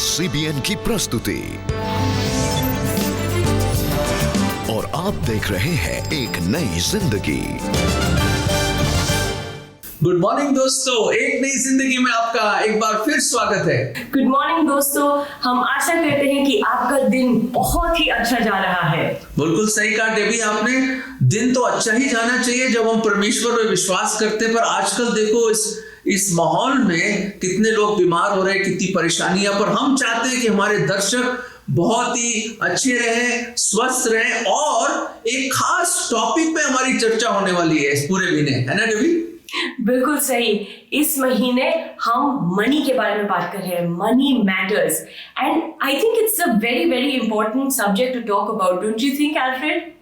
CBN की प्रस्तुति और आप देख रहे हैं एक नई जिंदगी। गुड मॉर्निंग दोस्तों, एक नई जिंदगी में आपका एक बार फिर स्वागत है। गुड मॉर्निंग दोस्तों, हम आशा करते हैं कि आपका दिन बहुत ही अच्छा जा रहा है। बिल्कुल सही कहा डेबी आपने, दिन तो अच्छा ही जाना चाहिए जब हम परमेश्वर में विश्वास करते हैं। पर आजकल देखो इस माहौल में कितने लोग बीमार हो रहे हैं, कितनी परेशानियां। पर हम चाहते हैं कि हमारे दर्शक बहुत ही अच्छे रहें, स्वस्थ रहें। और एक खास टॉपिक पे हमारी चर्चा होने वाली है इस पूरे महीने, है ना डेबी? बिल्कुल सही। इस महीने हम मनी के बारे में बात कर रहे हैं, money matters, and I think it's a very very important subject to talk about, don't you think Alfred?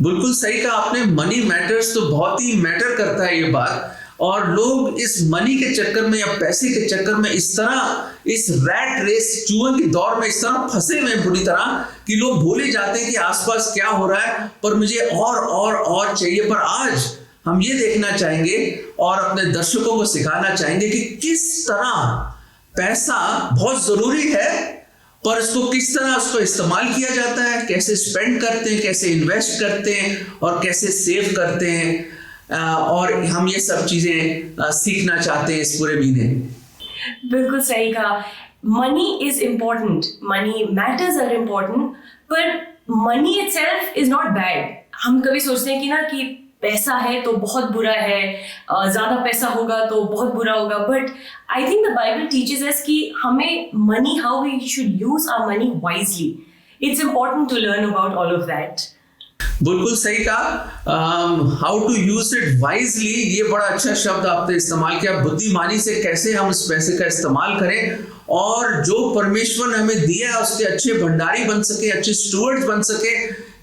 बिल्कुल सही कहा आपने, मनी मैटर्स तो बहुत ही मैटर करता है ये बात। और लोग इस मनी के चक्कर में या पैसे के चक्कर में इस रैट रेस, चूहे की दौड़ में इस तरह फंसे हुए बुरी तरह कि लोग भूले जाते हैं कि आसपास क्या हो रहा है, पर मुझे और चाहिए। पर आज हम ये देखना चाहेंगे और अपने दर्शकों को सिखाना चाहेंगे कि किस तरह पैसा बहुत जरूरी है, पर इसको किस तरह उसको इस्तेमाल किया जाता है, कैसे स्पेंड करते हैं, कैसे इन्वेस्ट करते हैं और कैसे सेव करते हैं। और हम ये सब चीजें सीखना चाहते हैं इस पूरे महीने। बिल्कुल सही कहा। Money is important, money matters are important, पर money itself is not bad. हम कभी सोचते हैं कि ना कि पैसा है तो बहुत बुरा है, ज्यादा पैसा होगा तो बहुत बुरा होगा, but I think the Bible teaches us कि हमें money, how we should use our money wisely. It's important to learn about all of that. बिल्कुल सही कहा, how to use it wisely, ये बड़ा अच्छा शब्द आपने इस्तेमाल किया। बुद्धिमानी से कैसे हम इस पैसे का इस्तेमाल करें और जो परमेश्वर ने हमें दिया है उसके अच्छे भंडारी बन सके, अच्छे स्टूवर्ड्स बन सके,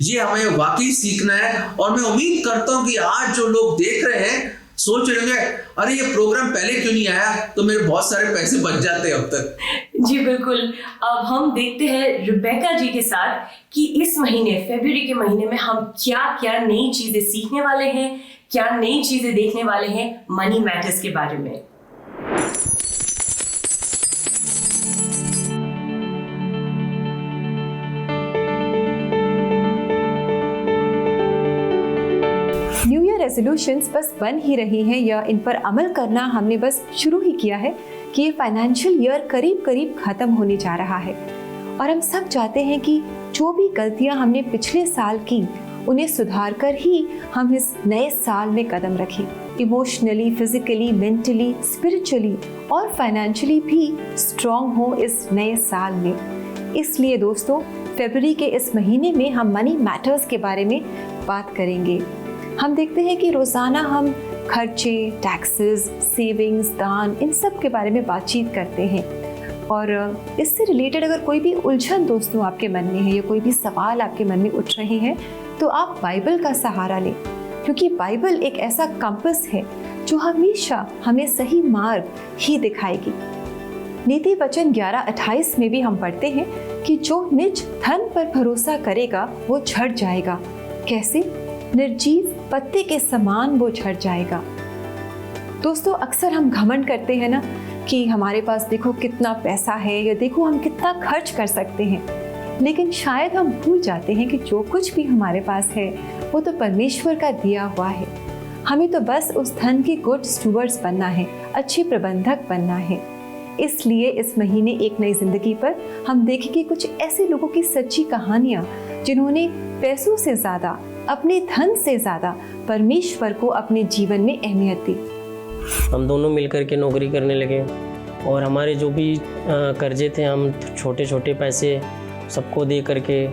ये हमें वाकई सीखना है। और मैं उम्मीद करता हूं कि आज जो लोग देख रहे हैं सोच रहे होंगे, अरे ये प्रोग्राम पहले क्यों नहीं आया, तो मेरे बहुत सारे पैसे बच जाते अब तक। जी बिल्कुल। अब हम देखते हैं रिबेका जी के साथ कि इस महीने, फरवरी के महीने में हम क्या क्या नई चीजें सीखने वाले हैं, क्या नई चीजें देखने वाले हैं मनी मैटर्स के बारे में। न्यू ईयर रेजोल्यूशंस बस बन ही रही हैं या इन पर अमल करना हमने बस शुरू ही किया है कि ये फाइनेंशियल ईयर करीब करीब खत्म होने जा रहा है। और हम सब चाहते हैं कि जो भी गलतियां हमने पिछले साल की उन्हें सुधार कर ही हम इस नए साल में कदम रखें, इमोशनली, फिजिकली, मेंटली, स्पिरिचुअली और फाइनेंशियली भी स्ट्रॉन्ग हो इस नए साल में। इसलिए दोस्तों, फरवरी के इस महीने में हम मनी मैटर्स के बारे में बात करेंगे। हम देखते हैं कि रोज़ाना हम खर्चे, टैक्सेस, सेविंग्स, दान, इन सब के बारे में बातचीत करते हैं। और इससे रिलेटेड अगर कोई भी उलझन दोस्तों आपके मन में है या कोई भी सवाल आपके मन में उठ रहे हैं, तो आप बाइबल का सहारा लें, क्योंकि बाइबल एक ऐसा कंपास है जो हमेशा हमें सही मार्ग ही दिखाएगी। नीति वचन 11:28 में भी हम पढ़ते हैं कि जो निज धन पर भरोसा करेगा वो झड़ जाएगा, कैसे? निर्जीव पत्ते के समान वो झड़ जाएगा। दोस्तों, अक्सर हम घमंड करते हैं ना कि हमारे पास देखो कितना पैसा है या देखो हम कितना खर्च कर सकते हैं, लेकिन शायद हम भूल जाते हैं कि जो कुछ भी हमारे पास है वो तो परमेश्वर का दिया हुआ है। हमें तो बस उस धन के गुड स्टूवर्ड्स बनना है, अच्छे प्रबंधक बनना है। इसलिए इस महीने एक नई जिंदगी पर हम देखेंगे कुछ ऐसे लोगों की सच्ची कहानियाँ जिन्होंने पैसों से ज़्यादा, अपने धन से ज़्यादा परमेश्वर को अपने जीवन में अहमियत दी। हम दोनों मिलकर के नौकरी करने लगे और हमारे जो भी कर्जे थे, हम छोटे छोटे पैसे सबको दे करके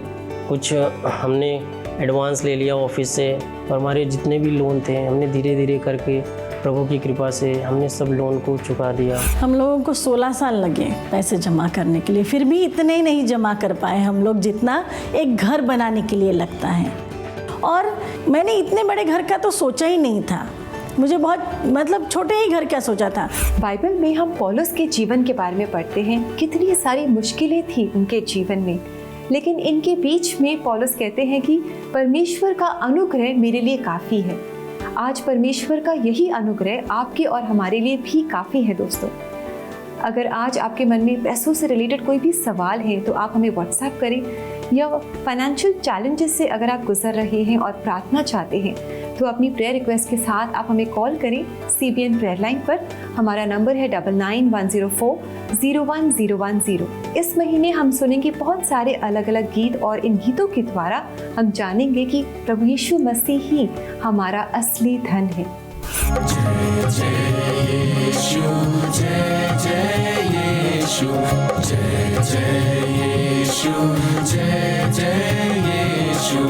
कुछ हमने एडवांस ले लिया ऑफिस से, और हमारे जितने भी लोन थे हमने धीरे धीरे करके प्रभु की कृपा से हमने सब लोन को चुका दिया। हम लोगों को 16 साल लगे पैसे जमा करने के लिए, फिर भी इतने ही नहीं जमा कर पाए हम लोग जितना एक घर बनाने के लिए लगता है। और मैंने इतने बड़े घर का तो सोचा ही नहीं था, मुझे बहुत छोटे ही घर क्या सोचा था। बाइबल में हम पौलुस के जीवन के बारे में पढ़ते हैं, कितनी सारी मुश्किलें थी उनके जीवन में, लेकिन इनके बीच में पौलुस कहते हैं कि परमेश्वर का अनुग्रह मेरे लिए काफ़ी है। आज परमेश्वर का यही अनुग्रह आपके और हमारे लिए भी काफ़ी है दोस्तों। अगर आज आपके मन में पैसों से रिलेटेड कोई भी सवाल है तो आप हमें व्हाट्सएप करें, या फाइनेंशियल चैलेंजेस से अगर आप गुजर रहे हैं और प्रार्थना चाहते हैं तो अपनी प्रेयर रिक्वेस्ट के साथ आप हमें कॉल करें CBN प्रेयर लाइन पर। हमारा नंबर है 9910401010। इस महीने हम सुनेंगे बहुत सारे अलग अलग गीत और इन गीतों के द्वारा हम जानेंगे कि प्रभु यीशु मसीह ही हमारा असली धन है। जय जय यीशु, जय जय यीशु, जय जय यीशु, जय जय यीशु,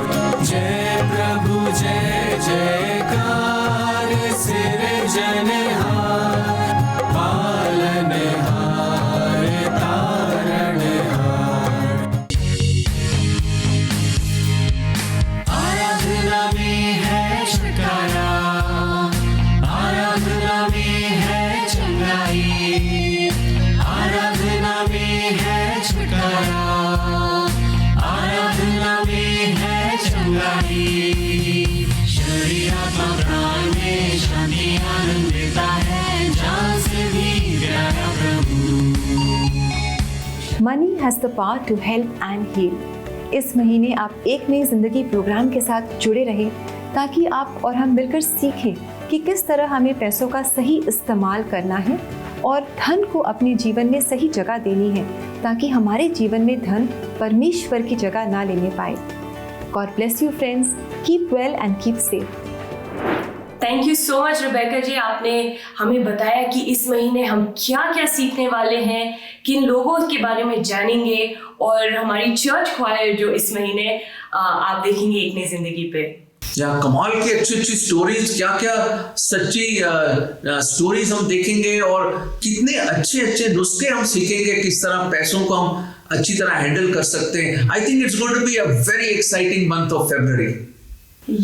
जय प्रभु, जय जयकार सृजनहार, पालनहार, तारणहार। आराधना में है छुटकारा, आराधना में है चंगाई, आराधना में है छुटकारा, आराधना में है चंगाई। शरीर आत्मा प्राण में शांति आनंद देता है, जान से भी प्यारा प्रभु। Money has the power to help and heal. इस महीने आप एक नई जिंदगी प्रोग्राम के साथ जुड़े रहें ताकि आप और हम मिलकर सीखें कि किस तरह हमें पैसों का सही इस्तेमाल करना है और धन को अपने जीवन में सही जगह देनी है, ताकि हमारे जीवन में धन परमेश्वर की जगह ना लेने पाए। God bless you friends, keep well and keep safe. Thank you so much Rebecca ji, आपने हमें बताया कि इस महीने हम क्या क्या सीखने वाले हैं, किन लोगों के बारे में जानेंगे, और हमारी चर्च ख्वायर जो इस महीने आप देखेंगे एक नई जिंदगी पे। जहाँ कमाल की अच्छी अच्छी स्टोरीज, क्या क्या सच्ची स्टोरीज हम देखेंगे और कितने अच्छे अच्छे नुस्खे हम सीखेंगे किस तरह पैसों को हम अच्छी तरह हैंडल कर सकते हैं। I think it's going to be a very exciting month of February.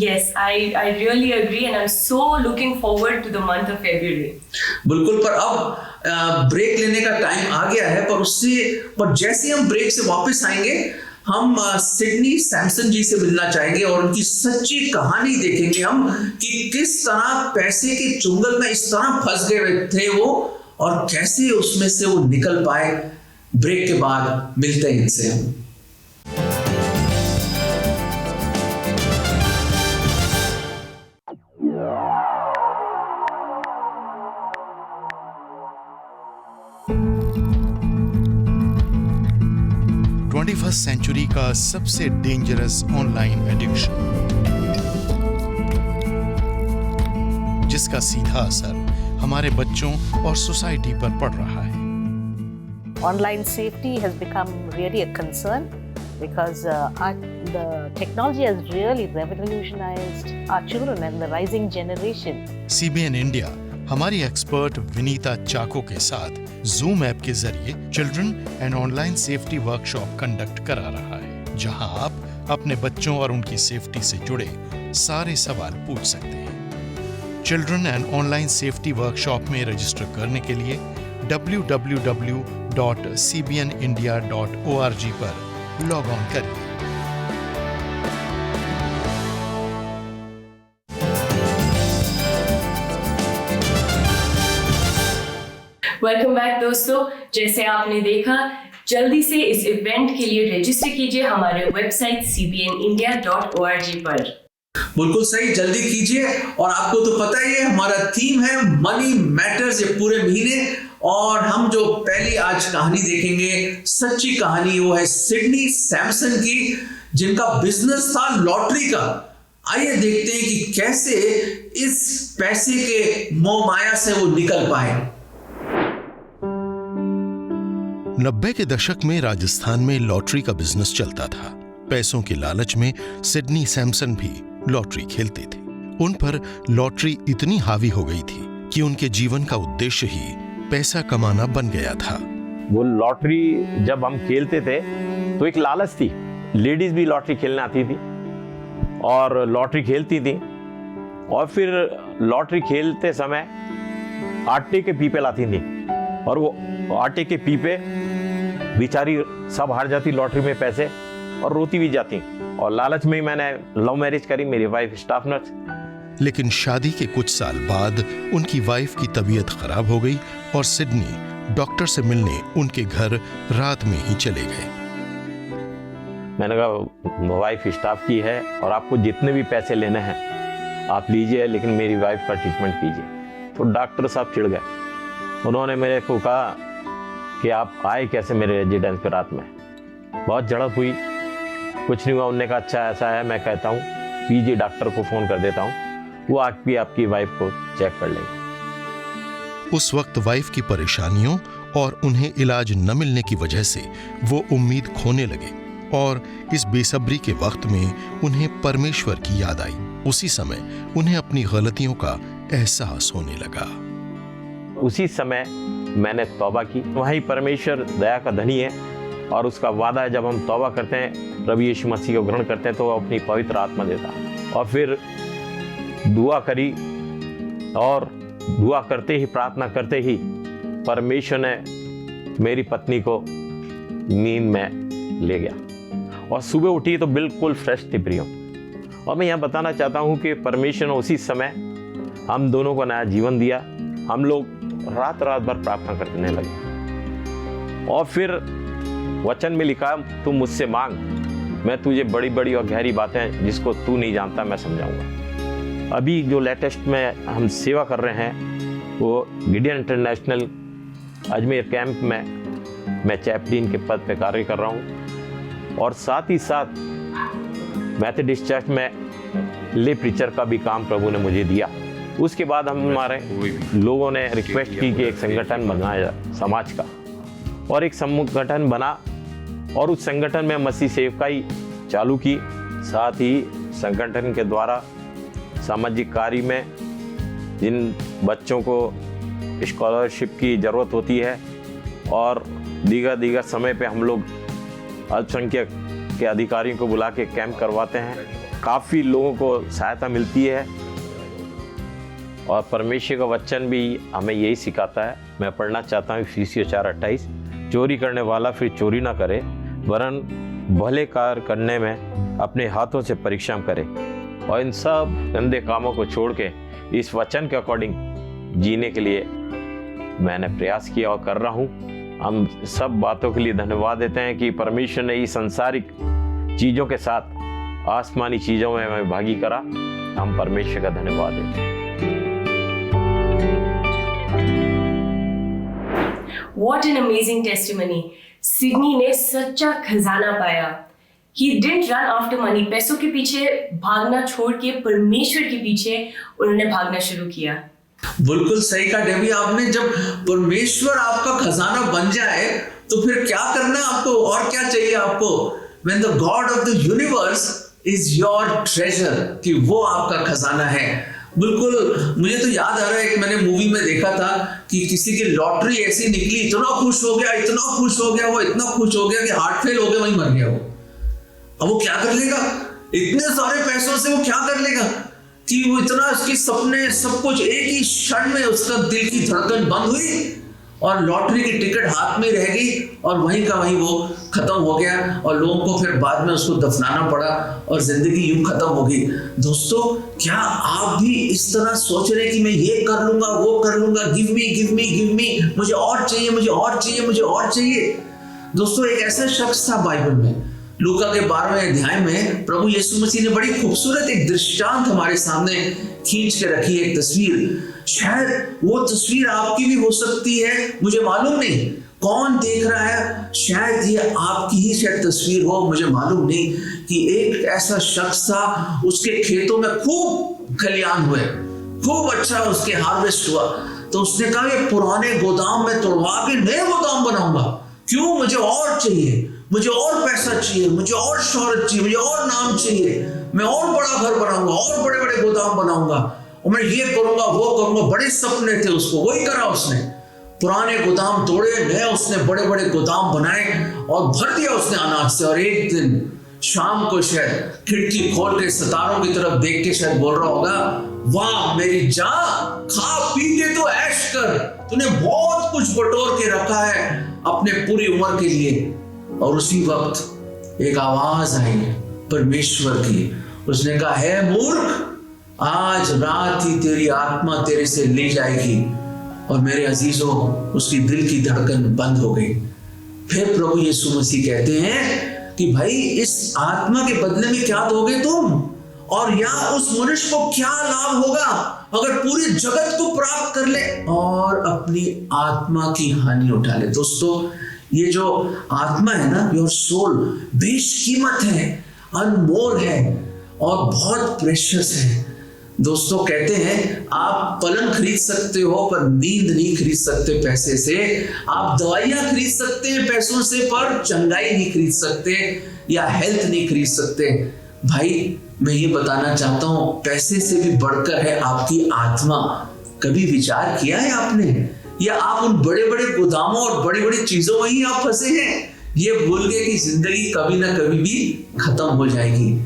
Yes, I really agree and I'm so looking forward to the month of February. बिल्कुल, पर अब ब्रेक लेने का टाइम आ गया है, पर जैसे हम ब्रेक से वापस आएंगे हम सिडनी सैमसन जी से मिलना चाहेंगे और उनकी सच्ची कहानी देखेंगे हम कि किस तरह पैसे के चुंगल में इस तरह फंस गए थे वो और कैसे उसमें से वो निकल पाए। ब्रेक के बाद मिलते हैं इनसे हम। फर्स्ट सेंचुरी का सबसे डेंजरस ऑनलाइन एडिक्शन, जिसका सीधा असर हमारे बच्चों और सोसाइटी पर पड़ रहा है। Online safety has become really a concern because the technology has really revolutionized our children and the rising generation. CBN India हमारी एक्सपर्ट विनीता चाको के साथ Zoom ऐप के जरिए children and online safety workshop conduct करा रहा है, जहां आप अपने बच्चों और उनकी सेफ्टी से जुड़े सारे सवाल पूछ सकते हैं। Children and online safety workshop में रजिस्टर करने के लिए www.cbnindia.org पर लॉग ऑन करें। वेलकम बैक दोस्तों, जैसे आपने देखा, जल्दी से इस इवेंट के लिए रजिस्टर कीजिए हमारे वेबसाइट cbnindia.org पर। बिल्कुल सही, जल्दी कीजिए। और आपको तो पता ही है हमारा थीम है मनी मैटर्स ये पूरे महीने, और हम जो पहली आज कहानी देखेंगे सच्ची कहानी वो है सिडनी सैमसन की, जिनका बिजनेस था लॉटरी का। आइए देखते हैं कि कैसे इस पैसे के मोह माया से वो निकल पाए। 90 के दशक में राजस्थान में लॉटरी का बिजनेस चलता था। पैसों के लालच में सिडनी सैमसन भी लॉटरी खेलते थे। उन पर लॉटरी इतनी हावी हो गई थी कि उनके जीवन का उद्देश्य ही पैसा कमाना बन गया था। वो लॉटरी जब हम खेलते थे तो एक लालच थी, लेडीज भी लॉटरी खेलने आती थी और लॉटरी खेलती थी, और फिर लॉटरी खेलते समय आटे के पीपे लाती थी, और वो आटे के पीपे बेचारी सब हार जाती लॉटरी में पैसे और रोती भी जाती। और लालच में ही मैंने लव मैरिज करी, मेरी वाइफ स्टाफ नर्स, लेकिन शादी के कुछ साल बाद उनकी वाइफ की तबीयत खराब हो गई और सिडनी डॉक्टर से मिलने उनके घर रात में ही चले गए। मैंने कहा वाइफ स्टाफ की है और आपको जितने भी पैसे लेने हैं आप लीजिए, लेकिन मेरी वाइफ का ट्रीटमेंट कीजिए। तो डॉक्टर साहब चिढ़ गए। उन्होंने मेरे को कहा कि आप आए कैसे मेरे रेजिडेंस पे रात में। बहुत झड़प हुई, कुछ नहीं हुआ। उन्होंने कहा अच्छा ऐसा है, मैं कहता हूँ पीजी डॉक्टर को फ़ोन कर देता हूँ, वो आके आपकी वाइफ को चेक कर लेंगे। उस वक्त वाइफ की परेशानियों और उन्हें इलाज न मिलने की वजह से वो उम्मीद खोने लगे और इस बेसब्री के वक्त में उन्हें परमेश्वर की याद आई। उसी समय उन्हें अपनी गलतियों का एहसास होने लगा। उसी समय मैंने तौबा की। वहीं परमेश्वर दया का धनी है और उसका वादा है, जब हम तौबा करते हैं, प्रभु यीशु मसीह को ग्रहण करते हैं, तो वो अपनी पवित्र आत्मा देता है। और फिर दुआ करी और दुआ करते ही, प्रार्थना करते ही परमेश्वर ने मेरी पत्नी को नींद में ले गया और सुबह उठी तो बिल्कुल फ्रेश थी प्रियो। और मैं यहाँ बताना चाहता हूँ कि परमेश्वर ने उसी समय हम दोनों को नया जीवन दिया। हम लोग रात रात भर प्रार्थना करने लगे और फिर वचन में लिखा, तू मुझसे मांग, मैं तुझे बड़ी बड़ी और गहरी बातें जिसको तू नहीं जानता मैं समझाऊंगा। अभी जो लेटेस्ट में हम सेवा कर रहे हैं वो गिडियन इंटरनेशनल अजमेर कैंप में मैं चैपलिन के पद पे कार्य कर रहा हूँ और साथ ही साथ मैथोडिस्ट चर्च में ले प्रीचर का भी काम प्रभु ने मुझे दिया। उसके बाद हमारे लोगों ने रिक्वेस्ट की कि एक संगठन बनाया समाज का, और एक संगठन बना और उस संगठन में मसीह सेवकाई चालू की। साथ ही संगठन के द्वारा सामाजिक कार्य में जिन बच्चों को स्कॉलरशिप की ज़रूरत होती है और दीगर समय पे हम लोग अल्पसंख्यक के अधिकारियों को बुला के कैंप करवाते हैं। काफ़ी लोगों को सहायता मिलती है और परमेश्वर का वचन भी हमें यही सिखाता है। मैं पढ़ना चाहता हूँ इफिसियों 4:28, चोरी करने वाला फिर चोरी ना करे, वरन भले कार्य करने में अपने हाथों से परिश्रम करे और इन सब गंदे कामों को छोड़ के इस वचन के अकॉर्डिंग जीने के लिए मैंने प्रयास किया और कर रहा हूँ। हम सब बातों के लिए धन्यवाद देते हैं कि परमेश्वर ने इस सांसारिक चीज़ों के साथ आसमानी चीज़ों में हमें भागी करा। हम परमेश्वर का धन्यवाद देते हैं। What an amazing testimony! Sydney ने सच्चा खजाना पाया। He didn't run after money. पैसों के पीछे भागना छोड़ के परमेश्वर के पीछे उन्होंने भागना शुरू किया। बिल्कुल सही कहा डेबी आपने। जब परमेश्वर आपका खजाना बन जाए तो फिर क्या करना है आपको और क्या चाहिए आपको? When the God of the universe is your treasure, कि वो आपका खजाना है। बिल्कुल, मुझे तो याद आ रहा है, एक मैंने मूवी में देखा था कि किसी की लॉटरी ऐसी निकली, इतना खुश हो गया, इतना खुश हो गया, वो इतना खुश हो गया कि हार्ट फेल हो गया, वहीं मर गया वो। अब वो क्या कर लेगा? इतने सारे पैसों से वो क्या कर लेगा कि वो इतना, उसके सपने सब कुछ एक ही क्षण में उसका दिल की धड़कन बंद हुई और लॉटरी की टिकट हाथ में रह गई और वहीं का वहीं वो खत्म हो गया और लोगों को फिर बाद में उसको दफनाना पड़ा और जिंदगी यूं खत्म हो गई। दोस्तों, क्या आप भी इस तरह सोच रहे कि मैं ये कर लूंगा, वो कर लूंगा, give me give me give me, मुझे और चाहिए, मुझे और चाहिए, मुझे और चाहिए? दोस्तों, एक ऐसा शख्स था बाइबल में, लूका के 12वें अध्याय में प्रभु यीशु मसीह ने बड़ी खूबसूरत एक दृष्टांत हमारे सामने खींच के रखी है, एक तस्वीर। शायद वो तस्वीर आपकी भी हो सकती है, मुझे मालूम नहीं। कौन देख रहा है? शायद ये आपकी ही शायद तस्वीर हो, मुझे मालूम नहीं। कि एक ऐसा शख्स था, उसके खेतों में खूब खलियान हुए, खूब अच्छा उसके हार्वेस्ट हुआ, तो उसने कहा ये पुराने गोदाम में तोड़वा के नए गोदाम बनाऊंगा। क्यों? मुझे और चाहिए, मुझे और पैसा चाहिए, मुझे और शोहरत चाहिए, मुझे और नाम चाहिए, मैं और बड़ा घर बनाऊंगा, और बड़े बड़े गोदाम बनाऊंगा, और मैं ये करूंगा, वो करूंगा। बड़े सपने थे उसको, वही करा उसने। पुराने गोदाम तोड़े, नए उसने बड़े बड़े गोदाम बनाए और भर दिया उसने अनाज से। और एक दिन शाम को शायद खिड़की खोल के सितारों की तरफ देख के शायद बोल रहा होगा, वाह मेरी जान, खा पी के तो ऐश कर, तूने बहुत कुछ बटोर के रखा है अपने पूरी उम्र के लिए। और उसी वक्त एक आवाज आई परमेश्वर की, उसने कहा, है मूर्ख, आज रात ही तेरी आत्मा तेरे से ली जाएगी। और मेरे अजीजों, उसकी दिल की धड़कन बंद हो गई। फिर प्रभु यीशु मसीह कहते हैं कि भाई इस आत्मा के बदले में क्या दोगे तुम, और या उस मनुष्य को क्या लाभ होगा अगर पूरे जगत को प्राप्त कर ले और अपनी आत्मा की हानि उठा ले। दोस्तों, ये जो आत्मा है ना, योर सोल, बेशकीमत है, अनमोल है और बहुत प्रेशियस है। दोस्तों, कहते हैं आप पलंग खरीद सकते हो पर नींद नहीं खरीद सकते पैसे से। आप दवाइयां खरीद सकते हैं पैसों से पर चंगाई नहीं खरीद सकते या हेल्थ नहीं खरीद सकते। भाई, मैं ये बताना चाहता हूं, पैसे से भी बढ़कर है आपकी आत्मा। कभी विचार किया है आपने, या आप उन बड़े बड़े गोदामों और बड़ी बड़ी चीजों में ही आप फंसे हैं, ये भूल गए कि जिंदगी कभी ना कभी भी खत्म हो जाएगी।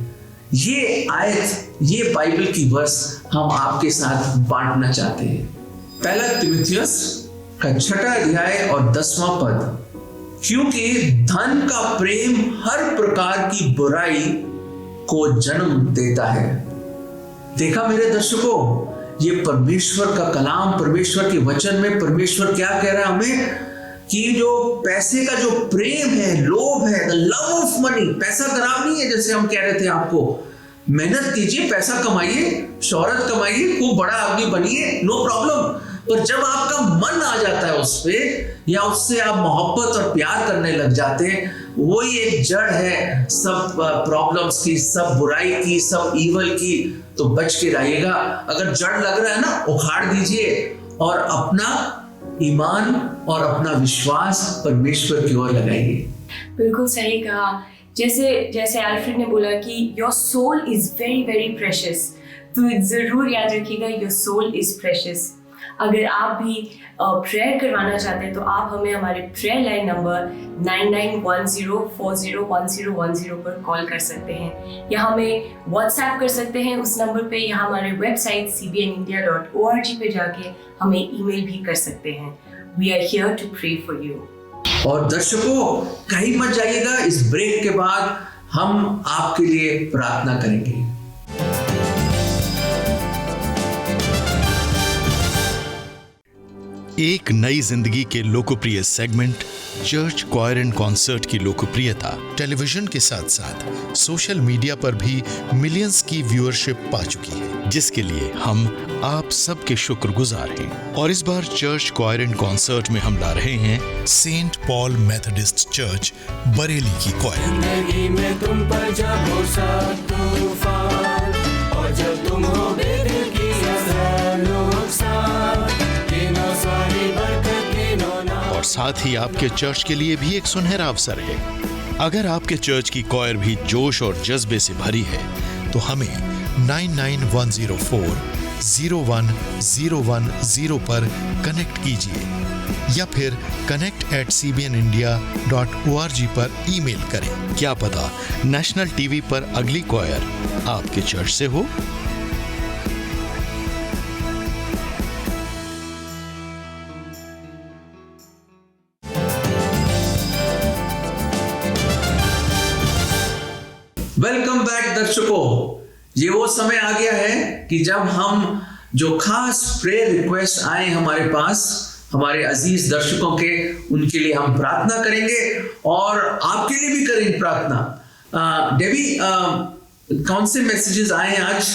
ये आयत, ये बाइबल की वर्स हम आपके साथ बांटना चाहते हैं। पहला तिमुथियुस का 6वां अध्याय और 10वां पद, क्योंकि धन का प्रेम हर प्रकार की बुराई को जन्म देता है। देखा मेरे दर्शकों, ये परमेश्वर का कलाम, परमेश्वर के वचन में परमेश्वर क्या कह रहा है हमें कि जो पैसे का जो प्रेम है, लोभ है, द लव ऑफ मनी। पैसा खराब नहीं है, जैसे हम कह रहे थे आपको। मेहनत कीजिए, पैसा कमाइए, शोहरत कमाइए, खूब बड़ा आदमी बनिए, नो प्रॉब्लम। पर जब आपका मन आ जाता है उस पे, या उससे आप मोहब्बत और प्यार करने लग जाते हैं, वही एक जड़ है सब प्रॉब्लम्स की, सब बुराई की, सब ईवल की। तो बच के रहिएगा। अगर जड़ लग रहा है ना, उखाड़ दीजिए और अपना ईमान और अपना विश्वास परमेश्वर की ओर लगाइए। बिल्कुल सही कहा। जैसे अल्फ्रेड ने बोला कि your soul is very very precious, तो जरूर याद रखिएगा, योर सोल इज प्रेशियस। अगर आप भी प्रेयर करवाना चाहते हैं तो आप हमें हमारे प्रेयर लाइन नंबर 9910401010 पर कॉल कर सकते हैं, या हमें व्हाट्सएप कर सकते हैं उस नंबर पे, या हमारे वेबसाइट cbnindia.org पे जाके हमें ईमेल भी कर सकते हैं। We are here to pray for you. और दर्शकों, कहीं मत जाइएगा, इस ब्रेक के बाद हम आपके लिए प्रार्थना करेंगे। एक नई जिंदगी के लोकप्रिय segment church choir and concert की लोकप्रियता टेलीविजन के साथ साथ सोशल मीडिया पर भी मिलियंस की व्यूअरशिप पा चुकी है, जिसके लिए हम आप सबके शुक्रगुजार हैं। और इस बार चर्च क्वायर एंड कॉन्सर्ट में हम ला रहे हैं Saint Paul Methodist Church Bareilly की क्वायर। जिंदगी में तुम पर जब हो सब तूफान, और जब तुम हो बेदिल की नुकसान, और साथ ही आपके चर्च के लिए भी एक सुनहरा अवसर है। अगर आपके चर्च की क्वायर भी जोश और जज्बे से भरी है तो हमें 9910401010 पर कनेक्ट कीजिए, या फिर connect@cbnindia.org पर ईमेल करें। क्या पता नेशनल टीवी पर अगली क्वायर आपके चर्च से हो। वेलकम बैक दर्शकों, ये वो समय आ गया है कि जब हम जो खास प्रेयर रिक्वेस्ट आए हमारे पास, हमारे अजीज दर्शकों के, उनके लिए हम प्रार्थना करेंगे और आपके लिए भी करेंगे प्रार्थना। डेबी, कौन से मैसेजेस आए हैं आज?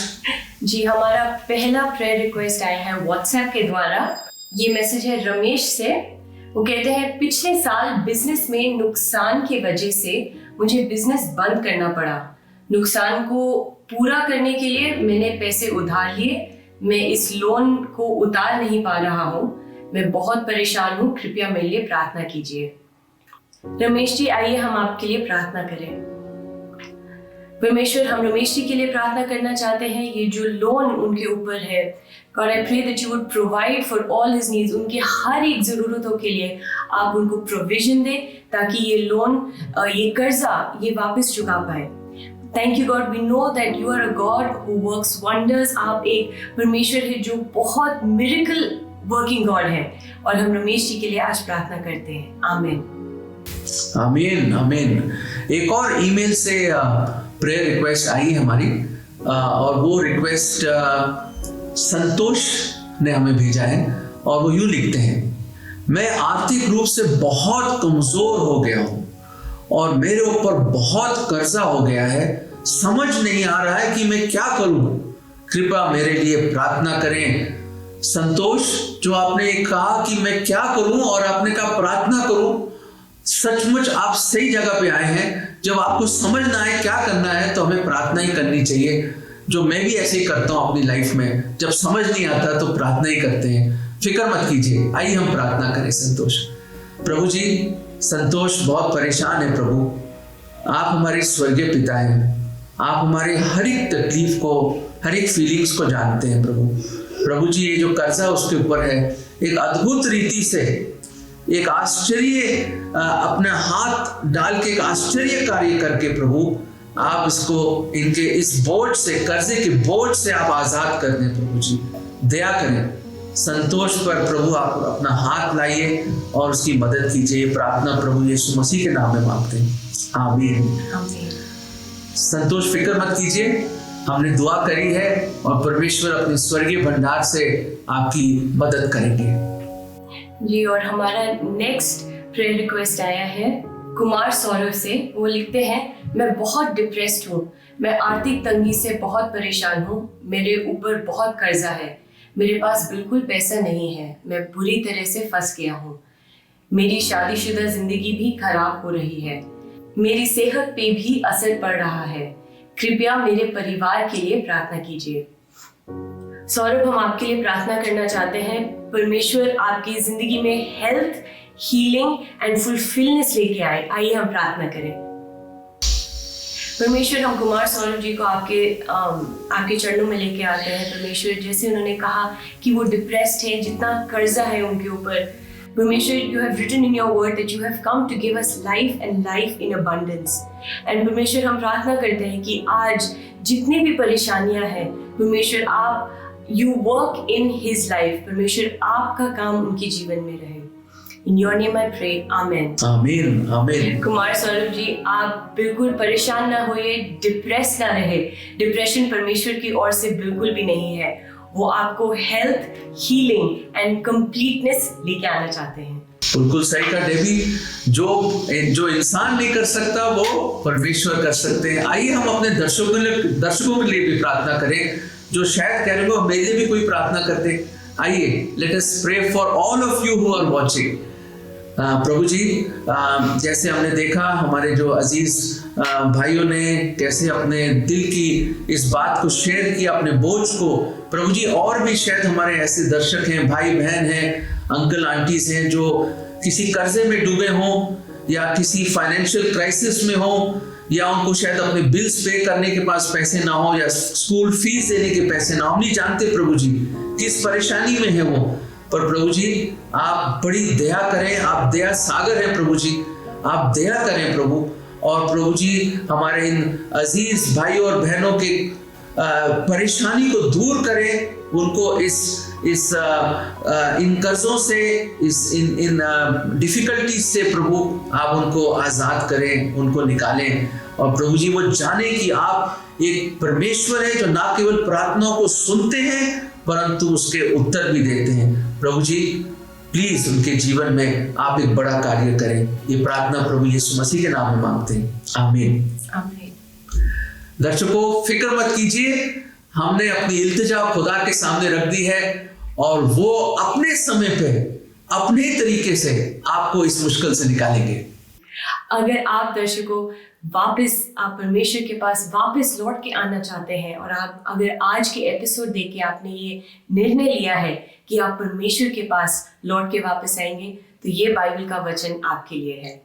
जी, हमारा पहला प्रेयर रिक्वेस्ट आया है व्हाट्सएप के द्वारा। ये मैसेज है रमेश से। वो कहते हैं, पिछले साल बिजनेस में नुकसान की वजह से मुझे बिजनेस बंद करना पड़ा। नुकसान को पूरा करने के लिए मैंने पैसे उधार लिए। मैं इस लोन को उतार नहीं पा रहा हूँ। मैं बहुत परेशान हूँ, कृपया मेरे लिए प्रार्थना कीजिए। रमेश जी, आइए हम आपके लिए प्रार्थना करें। परमेश्वर, हम रमेश जी के लिए प्रार्थना करना चाहते हैं। ये जो लोन उनके ऊपर है, God, I pray that you would provide for all his needs. उनके हर एक ज़रूरतों के लिए आप उनको प्रोविजन दें ताकि ये लोन, ये कर्जा, ये वापस चुका पाए। Thank you God, we know that you are a God who works wonders. आप एक परमेश्वर है जो बहुत मिरेकल वर्किंग गॉड है, और हम रमेश जी के लिए आज प्रार्थना करते हैं। आमीन आमीन आमीन। एक और ईमेल से प्रेयर रिक्वेस्ट आई हमारी। और वो रिक्वेस्ट संतोष ने हमें भेजा है और वो यूं लिखते हैं, मैं आर्थिक रूप से बहुत कमजोर हो गया हूं और मेरे ऊपर बहुत कर्जा हो गया है, समझ नहीं आ रहा है कि मैं क्या करूं, कृपया मेरे लिए प्रार्थना करें। संतोष, जो आपने कहा कि मैं क्या करूं और आपने कहा प्रार्थना करूं, सचमुच आप सही जगह पे आए हैं। जब आपको समझ ना आए क्या करना है तो हमें प्रार्थना ही करनी चाहिए, जो मैं भी ऐसे ही करता हूं अपनी लाइफ में। जब समझ नहीं आता तो प्रार्थना ही करते हैं। फिक्र मत कीजिए, आइए हम प्रार्थना करें। संतोष, प्रभु जी, संतोष बहुत परेशान है प्रभु। आप हमारे स्वर्गीय पिता हैं, आप हमारे हर एक तकलीफ को, हर एक फीलिंग्स को जानते हैं प्रभु। प्रभु जी, ये जो कर्जा उसके ऊपर है, एक अद्भुत रीति से एक आश्चर्य अपना हाथ डाल के एक आश्चर्य कार्य करके प्रभु आप इसको इनके इस बोझ से, कर्जे के बोझ से आप आजाद कर दें। प्रभु जी दया करें संतोष पर, प्रभु आप अपना हाथ लाइए और उसकी मदद कीजिए। प्रार्थना प्रभु यीशु मसीह के नाम में मांगते हैं, आमीन। संतोष, फिक्र मत कीजिए, हमने दुआ करी है और परमेश्वर अपने स्वर्गीय भंडार से आपकी मदद करेंगे जी। और हमारा नेक्स्ट प्रेयर रिक्वेस्ट आया है कुमार सौरभ से। वो लिखते हैं, मैं बहुत डिप्रेस्ड हूँ, मैं आर्थिक तंगी से बहुत परेशान हूँ, मेरे ऊपर बहुत कर्जा है, मेरे पास बिल्कुल पैसा नहीं है, मैं बुरी तरह से फंस गया हूँ, मेरी शादीशुदा जिंदगी भी खराब हो रही है, मेरी सेहत पे भी असर पड़ रहा है, कृपया मेरे परिवार के लिए प्रार्थना कीजिए। सौरभ, हम आपके लिए प्रार्थना करना चाहते हैं। परमेश्वर आपकी जिंदगी में हेल्थ, हीलिंग एंड फुलफिलनेस लेके आए। आइए हम प्रार्थना करें। परमेश्वर, हम कुमार सौरभ जी को आपके चरणों में लेके आते हैं। परमेश्वर, जैसे उन्होंने कहा कि वो डिप्रेस्ड है, जितना कर्जा है उनके ऊपर, परमेश्वर, you have written in your word that you have come to give us life and life in abundance. And परमेश्वर, हम प्रार्थना करते हैं कि आज जितनी भी परेशानियां हैं, परमेश्वर आप you work in his life. परमेश्वर, आपका काम उनके जीवन में रहे। In your name I pray, Amen. आमीन, आमीन। कुमार सौरभ जी, आप बिल्कुल परेशान ना होइए, डिप्रेस ना रहे। डिप्रेशन परमेश्वर की ओर से बिल्कुल भी नहीं है। वो आपको हेल्थ, हीलिंग एंड कंप्लीटनेस लेके आना चाहते हैं। बिल्कुल सही कहा डेबी, जो इंसान नहीं कर सकता वो परमेश्वर कर सकते हैं। आइए हम अपने दर्शकों के लिए भी प्रार्थना करें, जो शायद कह रहे हो मेरे लिए भी कोई प्रार्थना करते। आइए, let us pray for all of you who are watching. प्रभु जी, जैसे हमने देखा हमारे जो अजीज भाइयों ने कैसे अपने दिल की इस बात को शेयर किया, अपने बोझ को। प्रभु जी, और भी शायद हमारे ऐसे दर्शक हैं, भाई बहन हैं, अंकल आंटीज हैं, जो किसी कर्जे में डूबे हों या किसी फाइनेंशियल क्राइसिस में हों, या उनको शायद अपने बिल्स पे करने के पास पैसे ना हो, या स्कूल फीस देने के पैसे ना हो। हम नहीं जानते प्रभु जी किस परेशानी में है वो, पर प्रभु जी आप बड़ी दया करें, आप दया सागर हैं प्रभु जी, आप दया करें प्रभु। और प्रभु जी, हमारे इन अजीज भाइयों और बहनों के परेशानी को दूर करें, उनको इन कर्जों से, इन डिफिकल्टीज से प्रभु आप उनको आजाद करें, उनको निकालें। और प्रभु जी, वो जाने कि आप एक परमेश्वर है जो ना केवल प्रार्थनाओं को सुनते हैं परंतु उसके उत्तर भी देते हैं। प्रभु जी, प्लीज उनके जीवन में आप एक बड़ा कार्य करें। ये प्रार्थना प्रभु यीशु मसीह के नाम में मांगते हैं, आमीन, आमीन। दर्शकों, फिक्र मत कीजिए, हमने अपनी इल्तिजा खुदा के सामने रख दी है और वो अपने समय पे, अपने तरीके से आपको इस मुश्किल से निकालेंगे। अगर आप दर्शकों वापस आप परमेश्वर के पास वापस लौट के आना चाहते हैं, और आप अगर आज के एपिसोड देख के आपने ये निर्णय लिया है कि आप परमेश्वर के पास लौट के वापस आएंगे, तो ये बाइबल का वचन आपके लिए है।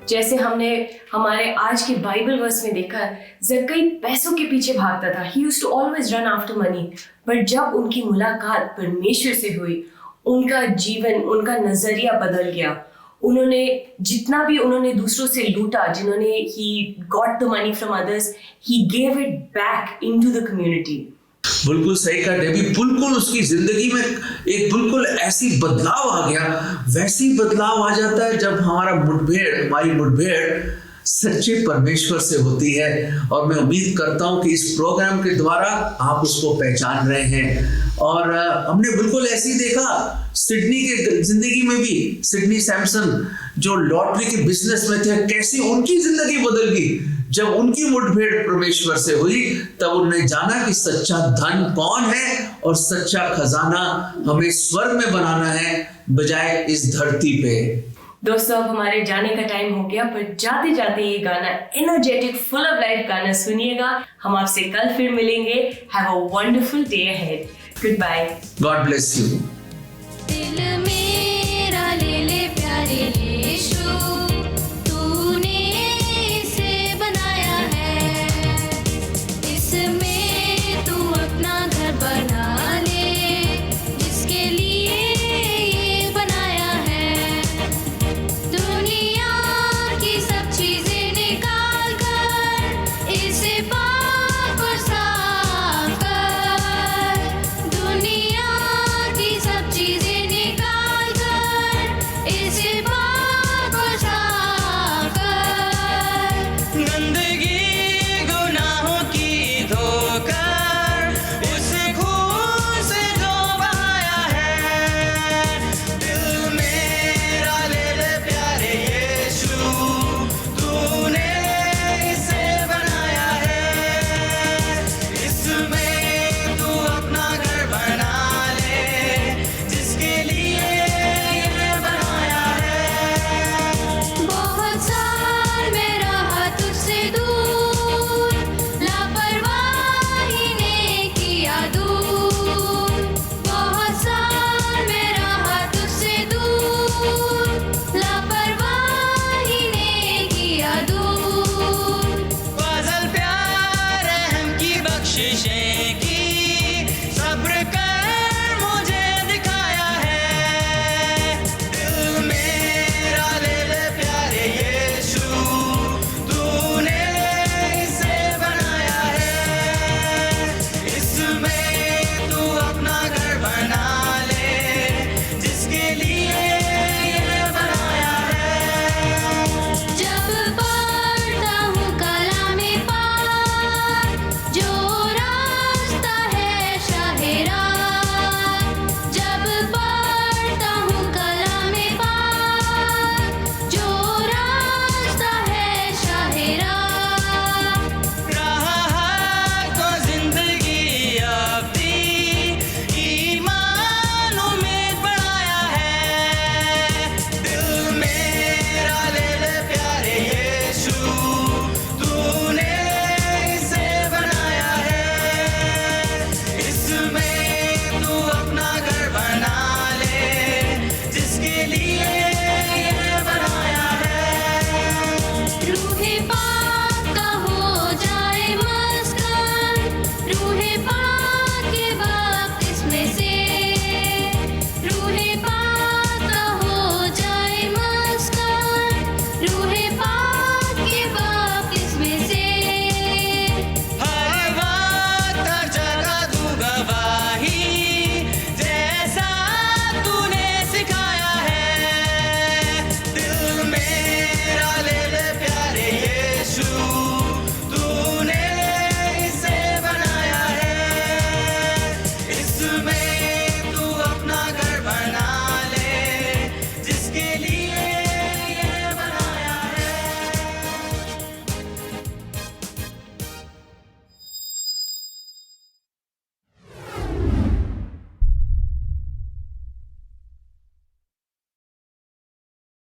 जैसे हमने हमारे आज के बाइबल वर्स में देखा, ज़क्कई पैसों के पीछे भागता था। He used to always run after money, but जब उनकी मुलाकात परमेश्वर से हुई, उनका जीवन, उनका नजरिया बदल गया। उन्होंने जितना भी उन्होंने दूसरों से लूटा, जिन्होंने he got the money from others, he gave it back into the community. बिल्कुल सही कहा डेबी। बिल्कुल उसकी जिंदगी में एक बिल्कुल ऐसी बदलाव आ गया, वैसी बदलाव आ जाता है जब हमारी मुठभेड़ सच्चे परमेश्वर से होती है। और मैं उम्मीद करता हूं कि इस प्रोग्राम के द्वारा आप उसको पहचान रहे हैं। और हमने बिल्कुल ऐसे ही देखा सिडनी के जिंदगी में भी। सिडनी सैमसन जो लॉटरी के बिजनेस में थे, कैसे उनकी जिंदगी बदल गई जब उनकी मुठभेड़ परमेश्वर से हुई। तब उन्होंने जाना कि सच्चा धन कौन है और सच्चा खजाना हमें स्वर्ग में बनाना है बजाय इस धरती पे। दोस्तों, अब हमारे जाने का टाइम हो गया, पर जाते जाते ये गाना एनर्जेटिक फुल ऑफ लाइफ गाना सुनिएगा। हम आपसे कल फिर मिलेंगे। Have a wonderful day ahead. Goodbye. God bless you. दिल में